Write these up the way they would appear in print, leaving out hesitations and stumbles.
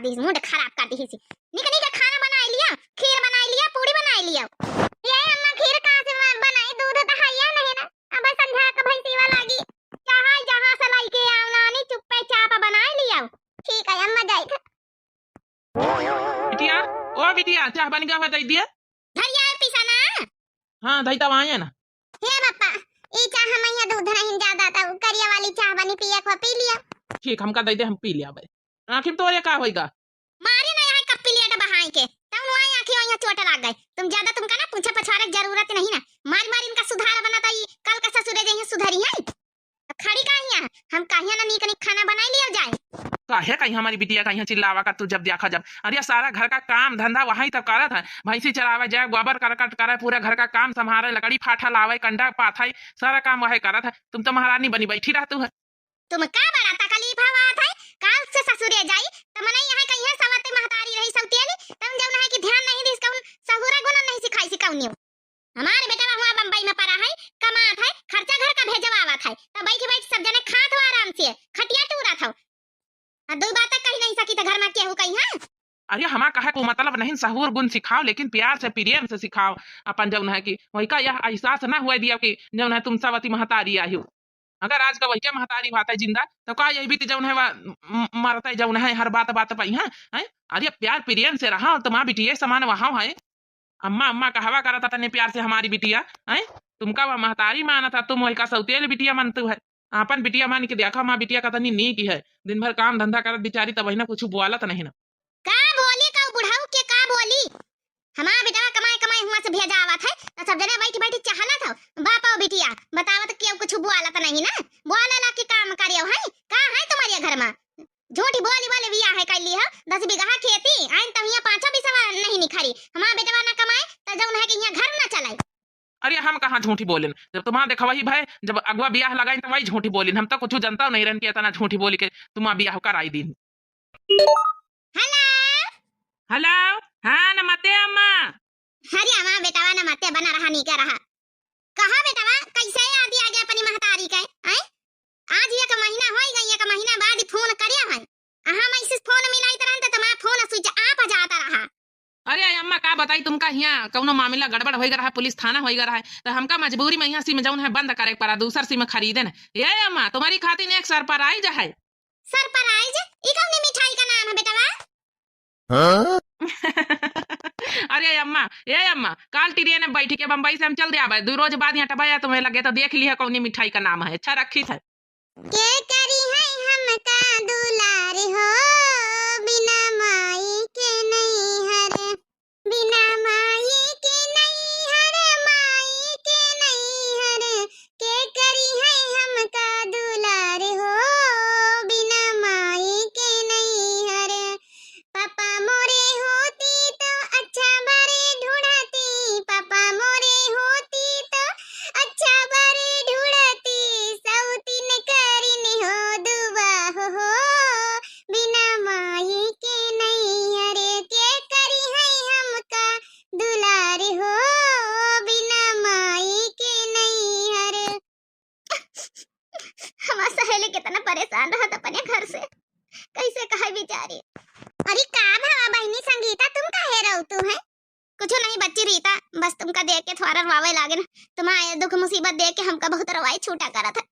दी, mood खराब कर दी हिसी। निक निक खाना बना लिया, खीर बना लिया, पूरी बना लिया। ये अम्मा खीर कहां से बनाई, दूध तो हैया नहीं ना। अब संध्या का भैंसीवा लागी जहां जहां से लाई के आवनानी चुप्पे चाप बना लिया। ठीक है अम्मा जाई थ। बिटिया ओ बिटिया चाह बन गया दई दिया। धरिया पीसा ना। हां दई तब आए ना। हे बापा ई चाह हम यहाँ दूध नहीं ज्यादा था, करिया वाली चाह बनी पिया को पी लिया। ठीक हमका दई दे, हम पी लिया भाई। आखिर तो ये का होएगा मारे ना यहाँ कप पी लिया बहाई के तब वहां आंखें वहां चोट लग गई। तुम ज्यादा तुमका ना पूछे पछाड़े की जरूरत नहीं ना। मार मार इनका सुधार बनाता ई कल का ससुरे जइया सुधरी है। खड़ी काहिया हम काहिया ना नीक नीक खाना बनाई लिया जाए। काहे कहीं हमारी बिटिया कहीं चिल्लावा का तू जब देखा जब अरे सारा घर का काम धंधा वहीं तक करत है। भैंसी चरावे जाए, गोबर करकट करे, पूरा घर का काम संभाले, लकड़ी फाठा लावे, कंडा पाथाई, सारा काम वही करत है। तुम तो महारानी बनी बैठी रहतू है। तुम का बड़ा तकलीफ हवात है। काल से ससुरे जाई त मने यहाँ कहिया सवते महतारी रही सौतियानी तुम जब नहीं कि ध्यान नहीं दिस कौन सहुरा गुण नहीं सिखाई सिकाउनियो। हमारे बेटा हुआ बंबई में पड़ा है, कमात है, खर्चा घर का भेजवावत है, तब बैठ बैठ सब जने खात हो आराम से, खटिया टूरा था। दो बात कह नहीं सकी तो घर में केहू कहीं है। अरे हमा कहे को मतलब नहीं सहूर गुण सिखाओ, लेकिन प्यार से प्रेम से सिखाओ। अपन जब है कि वही का यह एहसास ना हुआ दिया कि जब है तुम सवती महतारी आई हो। अगर आज का वही क्या महतारी बात है जिंदा तो का यही बीती जौन है मरता जौन है हर बात बात पाई है। अरे प्यार प्रेम से रहा तो माँ बिटिया समान वहां है। अम्मा अम्मा कहवा करा था तने प्यार से हमारी बिटिया है। तुमका वह महतारी माना था, तुम वही का सौतेल बिटिया मानतू है। अपन बिटिया मान के देखा माँ बिटिया का तनी नी की है, दिन भर काम धंधा करत बिचारी तब ना कुछ बोलत नहीं ना। का बोली का बुढ़ाऊ के का बोली। हमारा बेटा कमाए कमाए हुआ से भेजा आवत है तो सब जने बैठी बैठी चाहला था बाप और बिटिया बतावत कि कुछ बोलत नहीं ना। बोलेला कि काम करियो है का है तुम्हारे घर में। झूठी बोली बोले बिया है कैली है 10 बीघा खेती आइन तहिया 5 बीसवा नहीं निखरी। हमारा बेटवा ना कमाए तो जौन है कि यहाँ घर ना चलाए। अरे हम कहाँ झूठी बोलेन, जब तुम्हारा देखा वही भाई जब अगवा ब्याह लगाई तो वही झूठी बोलिन। हम तो कुछ जनता नहीं रहन कि इतना झूठी बोली के तुम्हारा ब्याह कराई दिन। हेलो हेलो हाँ नमस्ते अम्मा। हरी हमारा बेटवा ना मते बना रहा नहीं कर रहा। कहा बेटवा कैसे याद आ गया अपनी महतारी के हैं। आज एक महीना हो गई, एक महीना बाद फोन करिया है। हम ऐसे फोन मिलाई तरह तो तुम्हारा फोन स्विच ऑफ जाता रहा। अरे अम्मा का बताई तुमका यहाँ कौनो मामला गड़बड़ हो रहा है, पुलिस थाना हो रहा है तो हमका मजबूरी में यहाँ सिम जौन है बंद करे पड़ा, दूसर सिम खरीदे न। ये अम्मा तुम्हारी खातिर एक सरप्राइज है। सरप्राइज ई कौन मिठाई का नाम है बेटवा। अरे अम्मा ये अम्मा काल ट्रेन में बैठ के बम्बई से हम चल दिया 2 रोज बाद यहाँ टबाया तुम्हें लगे तो देख लिया कौन मिठाई का नाम है। अच्छा रखी है के करी है हमका दुलार हो बिना माई के नहीं हरे, बिना माई के नहीं हरे, माई के नहीं हरे। के करी है हमका दुलार हो बिना माई के नहीं हरे। पापा मोरे होती तो अच्छा बारे ढूंढती, पापा मोरे होती तो अच्छा बारे ढूंढती। सौतीन करीन हो दुआ हो बिना माई के नहीं हरे। के करी है हमका दुलार हो बिना माई के नहीं हरे। हमारा सहेली कितना परेशान रहा अपने घर से, कैसे कहे बेचारी। अरे का भावा बहनी संगीता तुम काहे रहतू है। कुछ नहीं बच्ची रीता, बस तुमका देख के थोड़ा रवावे लागे ना। तुम्हारे दुख मुसीबत देख के हमका बहुत रवाई छूटा करा था।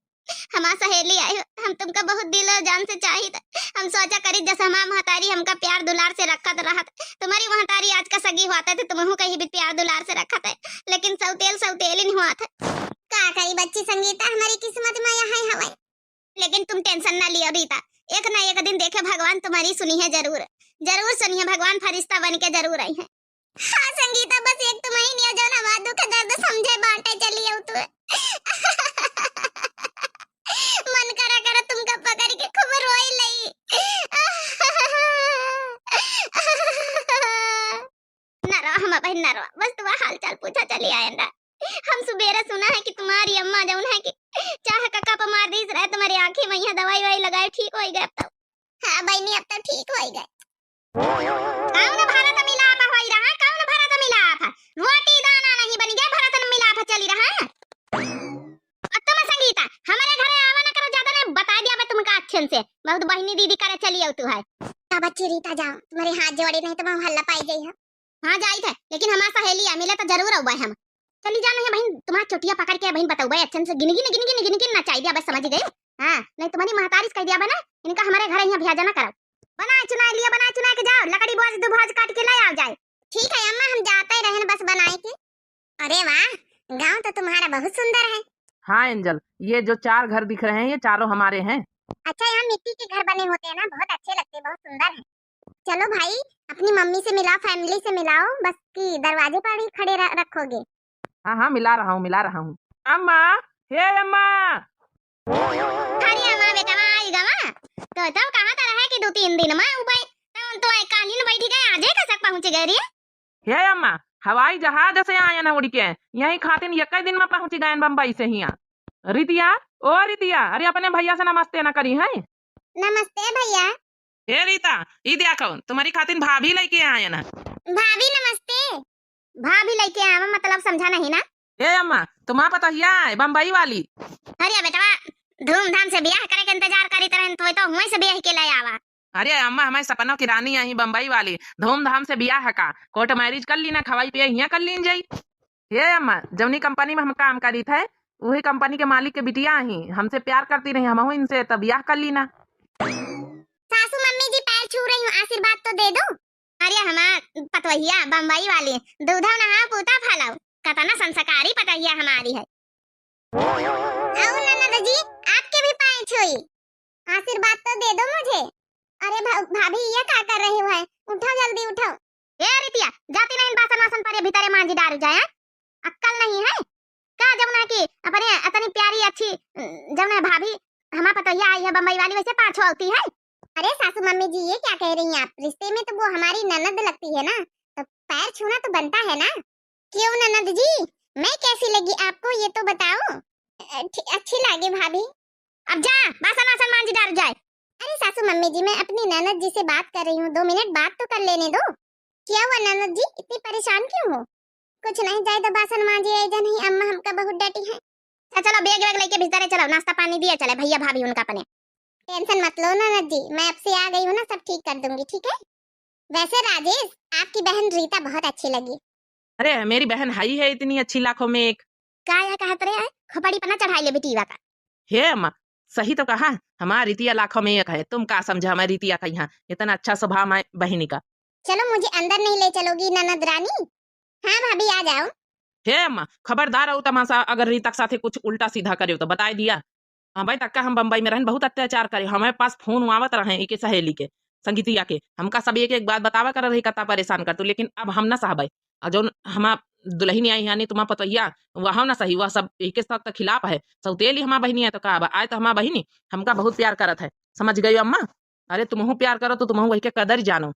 हमारा सहेली आई हो, हम तुमका बहुत दिल और जान से चाहिए था। हम सोचा करी जैसे हमारा महतारी हमका प्यार दुलार से रखा तो रहा था। तुम्हारी महतारी आज का सगी हुआ था तो तुम्हें कहीं भी प्यार दुलार से रखा था, लेकिन सौतेल ही नहीं हुआ था। का करी बच्ची संगीता, हमारी किस्मत में यहाँ हवाई। लेकिन तुम टेंशन ना लियो रीता, एक ना एक दिन देखे भगवान तुम्हारी सुनी है जरूर, जरूर सुनिए। भगवान फरिश्ता बन के जरूर आई है। हाँ संगीता बस एक तुम ही नहीं हो जो हमारा दुख दर्द समझे बांटे चली हो तू। मन करा तुमका पकड़ के खूब रोई लई। ना रो हम बहन ना रो, बस तुम्हारा हाल चाल पूछा चली आए ना। हम सुबेरे सुना है कि तुम्हारी अम्मा जौन है कि चाह का कप मार दी रहे, तुम्हारी आंखें में यहाँ दवाई वाई लगाए ठीक हो गए अब तो। हाँ बहनी अब तो ठीक हो गए। कौन भारत मिलाप हो रहा, कौन भारत मिलाप। रोटी दाना नहीं बन गया, भारत मिलाप चली रहा है। और तुम संगीता हमारे घरे आवा ना करो, ज्यादा ने बता दिया मैं तुमका अच्छे से। बहुत बहनी दीदी करे चली हो तू है। अब अच्छी रीता जाओ, तुम्हारे हाथ जोड़े नहीं तो मैं हल्ला पाई गई है। हाँ जाई थे, लेकिन हमार सहेली आ मिले तो जरूर आउबा हम। चली जाना है बहन, तुम्हारा चोटिया पकड़ के बहन बताऊ भाई अच्छे से गिन गिन गिन गिन गिन गिन नचाई दिया, बस समझ गई। हां नहीं तुम्हारी महतारी कह दिया बना, इनका हमारे घर यहाँ भेजा ना करो। बना चुना लिया, बना चुना के जाओ, लकड़ी बोझ दो बोझ काट के ले आओ जाए। ठीक है अम्मा, हम जाते ही रहन बस बनाए के। अरे वाह, गांव तो तुम्हारा बहुत सुंदर है। हाँ एंजल, ये जो 4 घर दिख रहे हैं ये चारों हमारे हैं। अच्छा, यहाँ मिट्टी के घर बने होते हैं ना, बहुत अच्छे लगते हैं, बहुत सुंदर है। चलो भाई, अपनी मम्मी से मिलाओ, फैमिली से मिलाओ, बस की दरवाजे पर ही खड़े रखोगे। हाँ हाँ मिला रहा हूँ मिला रहा हूँ। अम्मा, हे अम्मा। अरे अम्मा बेटा आई गवा, तो कहाँ तर है कि 2-3 दिन में उबई तो कालीन बैठी गए, आजे का तक पहुंच गए रे। हे अम्मा, हवाई जहाज से आए ना उड़ के, यही खातिर एक दिन में पहुंच गए बम्बई से ही। रितिया, ओ रितिया, अरे अपने भैया से नमस्ते ना करी है। नमस्ते भैया। हे रीता, ई देखो तुम्हारी खातिर भाभी लेके आए ना। भाभी नमस्ते। भाभी लेके आवा मतलब समझा नहीं ना। हे अम्मा, तुम्हारा पता है बम्बई वाली। अरे बेटा, धूमधाम से ब्याह करे के इंतजार करी तरह तो हुए से ब्याह के ले आवा। अरे अम्मा, हमारे सपनों की रानी आई बम्बई वाली, धूमधाम से ब्याह का कोर्ट मैरिज कर ली ना, खवाई पिया यहाँ कर लीन जाई। हे अम्मा, जवनी कंपनी में हम काम करी थे वही कंपनी के मालिक के बिटिया ही हमसे प्यार करती रही, हम इनसे तब ब्याह कर ली ना। सासू मम्मी जी पैर छू रही हूँ, आशीर्वाद तो दे दो। अरे हमार पतवहिया बम्बई वाली, दूधा नहा पूता फलाओ, कतना संस्कारी पतवहिया हमारी है। आओ ननद जी, आपके भी पैर छुई, आशीर्वाद तो दे दो मुझे। अरे भाभी ये क्या कर रही हो? उठो जल्दी उठो। ए रितिया, जाती नहीं बासन वासन पर भीतरे मांझी डाल जाए, अक्कल नहीं है का? जमुना की अपने इतनी प्यारी अच्छी जमुना भाभी हमारा पतवहिया आई है बम्बई वाली, वैसे पाछो होती है। अरे सासू मम्मी जी ये क्या कह रही हैं आप? रिश्ते में तो वो हमारी ननद लगती है ना, तो पैर छूना तो बनता है ना। क्यों ननद जी, मैं कैसी लगी आपको ये तो बताओ। अच्छी लगी भाभी। अब जा बासन वासन मांझी डाल जाए। अरे सासू मम्मी जी, मैं अपनी ननद जी से बात कर रही हूँ, 2 मिनट बात तो कर लेने दो। क्या हुआ ननद जी, इतनी परेशान क्यों हो? कुछ नहीं, जाए तो बासन मांझी ऐजा नहीं, अम्मा हमका बहुत डांटी है। चलो बैग वैग लेके भीतर चलो, नाश्ता पानी दिया चले भैया भाभी उनका अपने। टेंशन मत लो ननद जी, मैं अब से आ गई हूँ ना, सब ठीक कर दूंगी, ठीक है। वैसे राजेश, आपकी बहन रीता बहुत अच्छी लगी। अरे मेरी बहन हाई है इतनी अच्छी, लाखों में एक। क्या कहते रहे खोपड़ी पना चढ़ाई ले बेटीवा का। हे अम्मा, सही तो कहा, हमारी रितिया लाखों में एक है। तुम क्या समझा हमारी रितिया का यहाँ इतना अच्छा स्वभाव हमारी बहनी का। चलो मुझे अंदर नहीं ले चलोगी ननद रानी? हाँ भाभी आ जाओ। हे अम्मा, खबरदार हो तमाशा, अगर रीता के साथ कुछ उल्टा सीधा करे तो बता दिया। हाँ भाई, तक्का हम बम्बई में रहन बहुत अत्याचार करे, हमारे पास फोन आवत रहे एक सहेली के संगीतिया के, हमका सब एक एक बात बतावा कर रही, कता परेशान कर तू, लेकिन अब हम ना साहब और जो हम दुल्हनी आई यानी तुम्हारा पतैया वह ना सही, वह सब एक साथ खिलाफ है, सौतेली हमारा बहनी है तो का आए तो हमारा बहनी हमका बहुत प्यार करत है, समझ गई अम्मा। अरे तुमहू प्यार करो तो तुमहू वही के कदर जानो।